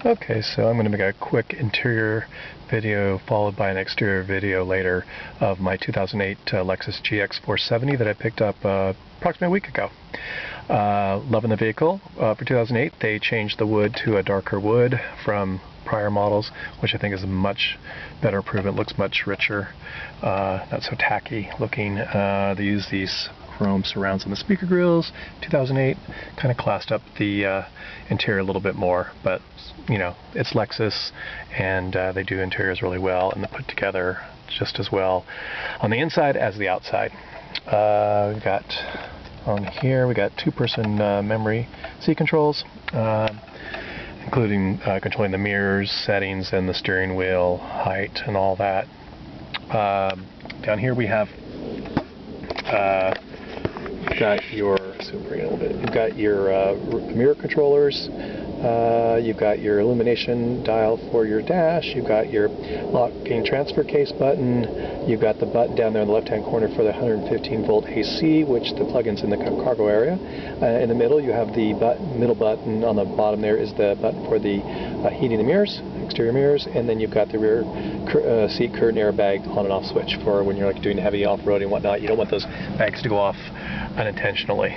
Okay, so I'm going to make a quick interior video followed by an exterior video later of my 2008 Lexus GX470 that I picked up approximately a week ago. Loving the vehicle. For 2008 they changed the wood to a darker wood from prior models, which I think is a much better improvement. Looks much richer, not so tacky looking. They use these chrome surrounds on the speaker grills. 2008 kind of classed up the interior a little bit more, but you know, it's Lexus and they do interiors really well, and they're put together just as well on the inside as the outside. We've got on here, we got two-person memory seat controls, including controlling the mirrors, settings, and the steering wheel height and all that. Down here we have you've got your mirror controllers. You've got your illumination dial for your dash. You've got your locking transfer case button. You've got the button down there in the left-hand corner for the 115-volt AC, which the plug-in's in the cargo area. In the middle, you have the middle button. On the bottom there is the button for the heating the mirrors, exterior mirrors, and then you've got the rear seat curtain airbag on and off switch for when you're like doing heavy off-roading and whatnot. You don't want those bags to go off unintentionally.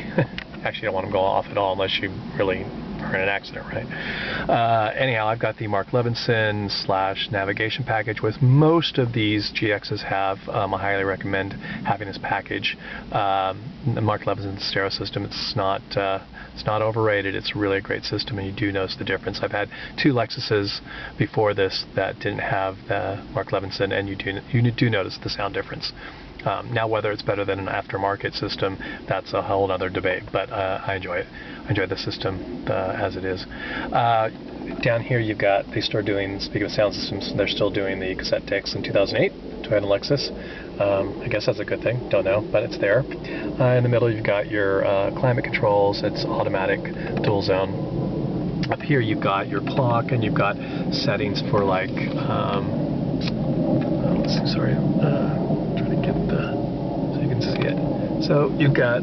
Actually, you don't want them to go off at all unless you really are in an accident, right? Anyhow, I've got the Mark Levinson / navigation package, with most of these GXs have. I highly recommend having this package. The Mark Levinson stereo system, it's not overrated. It's really a great system, and you do notice the difference. I've had two Lexuses before this that didn't have the Mark Levinson, and you do notice the sound difference. Now, whether it's better than an aftermarket system, that's a whole other debate, but I enjoy it. I enjoy the system as it is. Down here you've got, they started doing, speaking of sound systems, they're still doing the cassette decks in 2008, Toyota and Lexus. I guess that's a good thing, don't know, but it's there. In the middle you've got your climate controls. It's automatic dual zone. Up here you've got your clock, and you've got settings for like, let's see, sorry. Trying to get so you can see it. So you've got,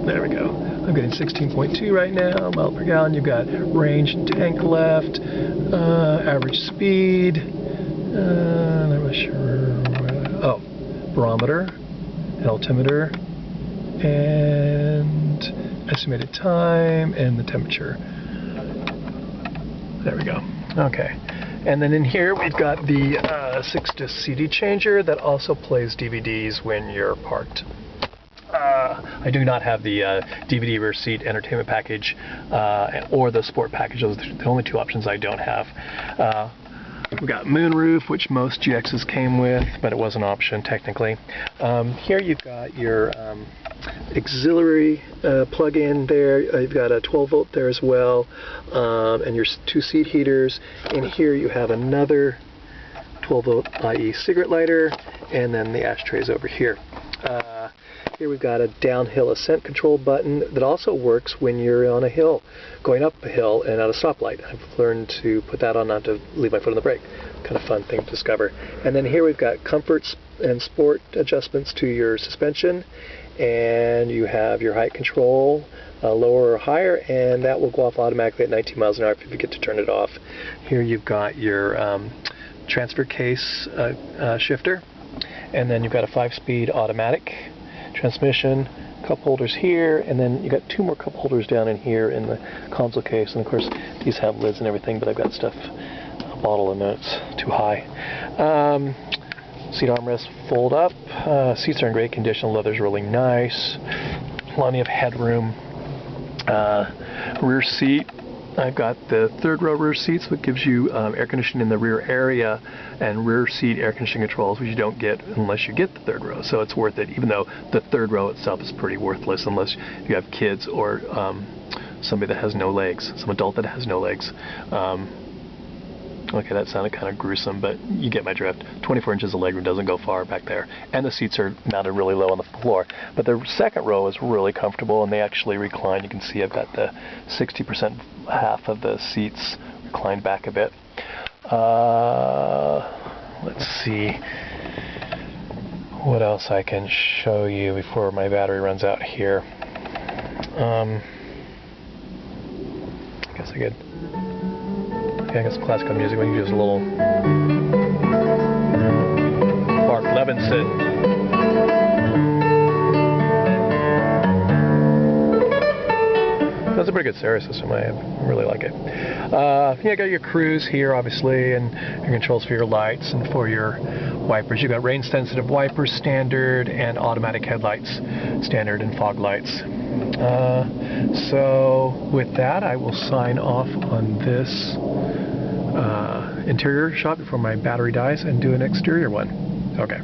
there we go. I'm getting 16.2 right now, mile per gallon. You've got range and tank left, average speed, I'm not sure. Oh, barometer, and altimeter, and estimated time, and the temperature. There we go. Okay. And then in here we've got the 6-disc CD changer that also plays DVDs when you're parked. I do not have the DVD rear seat entertainment package or the sport package. Those are the only two options I don't have. We've got moonroof, which most GXs came with, but it was an option technically. Here you've got your auxiliary plug-in there. You've got a 12-volt there as well, and your two seat heaters. And here you have another 12-volt IE cigarette lighter, and then the ashtrays over here. Here we've got a downhill ascent control button that also works when you're on a hill, going up a hill and at a stoplight. I've learned to put that on, not to leave my foot on the brake. Kind of fun thing to discover. And then here we've got comfort and sport adjustments to your suspension, and you have your height control, lower or higher, and that will go off automatically at 19 miles an hour if you forget to turn it off. Here you've got your transfer case shifter, and then you've got a 5-speed automatic transmission, cup holders here, and then you got two more cup holders down in here in the console case. And of course these have lids and everything, but I've got stuff, a bottle, and it's too high. Seat armrests fold up. Seats are in great condition. Leather's really nice. Plenty of headroom. Rear seat, I've got the third row rear seats, which gives you air conditioning in the rear area and rear seat air conditioning controls, which you don't get unless you get the third row. So it's worth it, even though the third row itself is pretty worthless unless you have kids or somebody that has no legs, some adult that has no legs. Okay, that sounded kind of gruesome, but you get my drift. 24 inches of legroom doesn't go far back there, and the seats are mounted really low on the floor. But the second row is really comfortable, and they actually recline. You can see I've got the 60% half of the seats reclined back a bit. Let's see what else I can show you before my battery runs out here. I guess I could. I guess classical music, we can use a little Mark Levinson. That's a pretty good stereo system. I really like it. You got your cruise here, obviously, and your controls for your lights and for your wipers. You've got rain-sensitive wipers, standard, and automatic headlights, standard, and fog lights. So with that, I will sign off on this interior shot before my battery dies and do an exterior one. Okay.